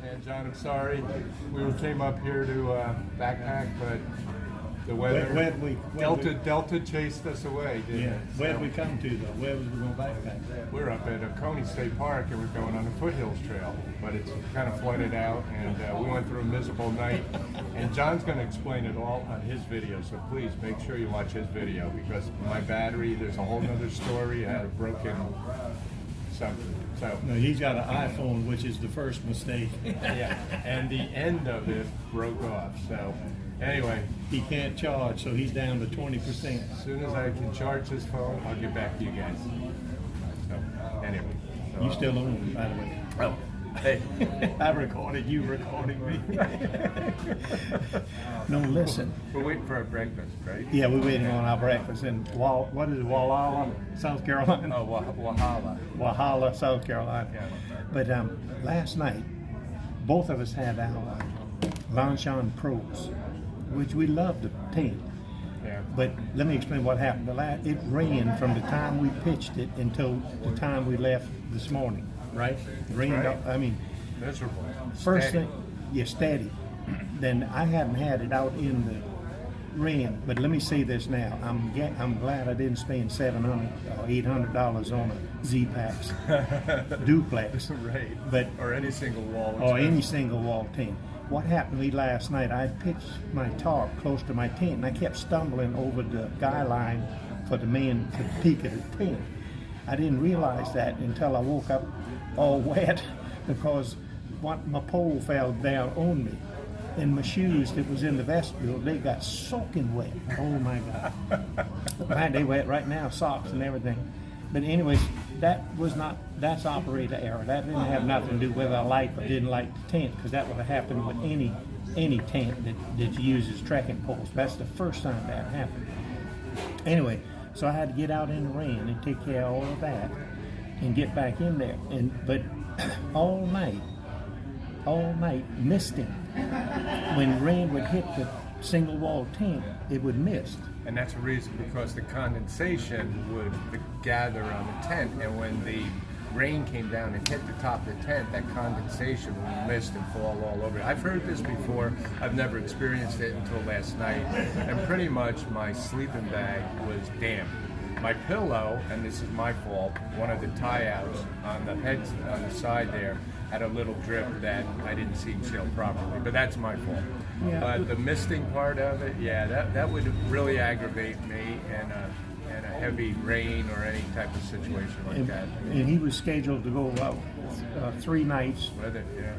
And John, I'm sorry. We came up here to backpack, but the weather. Delta chased us away, didn't it? Where did we come to though? Where was we going to backpack? We're up at Oconee State Park and we're going on the FootHills Trail, but it's kind of flooded out, and we went through a miserable night. And John's going to explain it all on his video, so please make sure you watch his video, because my battery, there's a whole nother story. I had a broken something. So No, he's got an iPhone, which is the first mistake. yeah, and the end of it broke off. So anyway, He can't charge, so he's down to 20%. as soon as I can charge this phone, I'll get back to you guys. So anyway, so, You still on, by the way. oh, hey, I recorded you recording me. No, listen. we're waiting for our breakfast, right? Yeah, we're waiting on our breakfast in what is it, Walhalla, South Carolina? Oh, Wahala. Walhalla, South Carolina. Yeah. But last night, both of us had our LandShan Pros, which we love to tent. Yeah. But let me explain what happened. It rained from the time we pitched it until the time we left this morning, right? It rained, Right. I mean, Miserable. first Steady. thing, yeah, steady. Then I hadn't had it out in the rain, but let me say this now. I'm glad I didn't spend $700 or $800 on a Z-Packs duplex. Right. But or any single wall. or any single wall tent. What happened to me last night, I pitched my tarp close to my tent, and I kept stumbling over the guy line for the peak of the tent. I didn't realize that until I woke up all wet because my pole fell down on me. And my shoes that was in the vestibule, they got soaking wet. Oh my God. Man, they wet right now, socks and everything. But anyways, that's operator error. That didn't have nothing to do whether I liked or didn't like the tent, because that would have happened with any tent that uses trekking poles. That's the first time that happened. Anyway, so I had to get out in the rain and take care of all of that and get back in there. But all night misting. When rain would hit the single wall tent, it would mist. And that's the reason, because the condensation would gather on the tent, and when the rain came down and hit the top of the tent, that condensation would mist and fall all over it. I've heard this before. I've never experienced it until last night, and pretty much my sleeping bag was damp. My pillow, and this is my fault, one of the tie-outs on the side there had a little drip that I didn't seal properly, but that's my fault. Yeah. But the misting part of it, yeah, that would really aggravate me in a heavy rain or any type of situation like that. And he was scheduled to go out 3 nights. With it, yeah.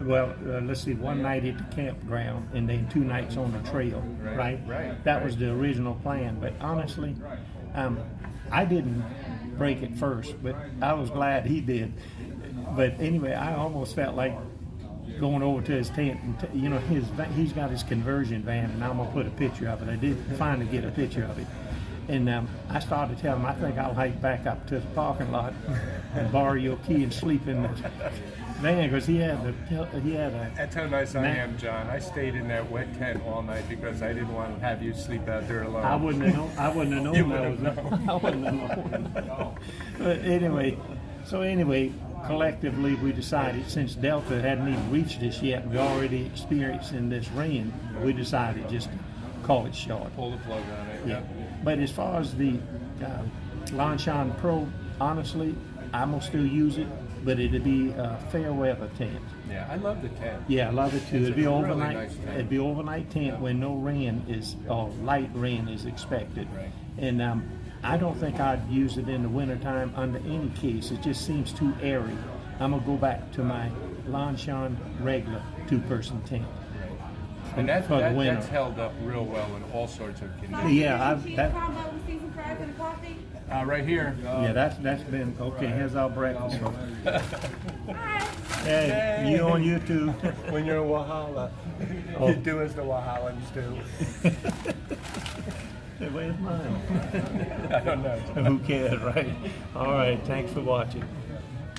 Well, let's see, 1 night at the campground and then 2 nights on the trail, right? That was the original plan. But honestly, I didn't break it first, but I was glad he did. But anyway, I almost felt like going over to his tent, and he's got his conversion van, and I'm gonna put a picture of it. I did finally get a picture of it, and I started to tell him I think I'll hike back up to the parking lot and borrow your key and sleep in the van, because he had a. That's how nice I am, John. I stayed in that wet tent all night because I didn't want to have you sleep out there alone. I wouldn't have known. I wouldn't have known. You wouldn't have known. I wouldn't have known. But anyway, collectively we decided, since Delta hadn't even reached us yet, we already experiencing this rain, we decided just to call it short. Pull the plug on it. Yeah. But as far as the LandShan Pro, honestly, I'm gonna still use it, but it'd be a fair weather tent. Yeah, I love the tent. Yeah, I love it too. It'd be a really overnight. nice tent. It'd be overnight tent when no rain is, or light rain is expected. Right. And I don't think I'd use it in the wintertime under any case. It just seems too airy. I'm gonna go back to my LanShan regular 2-person tent. And for the winter. that's held up real well in all sorts of conditions. Yeah, Right here. yeah, that's been okay. Here's our breakfast. Hey, you on YouTube? When you're in Wahala, you do as the Wahalans do. Hey, where's mine? I don't know. Who cares, right? All right, thanks for watching.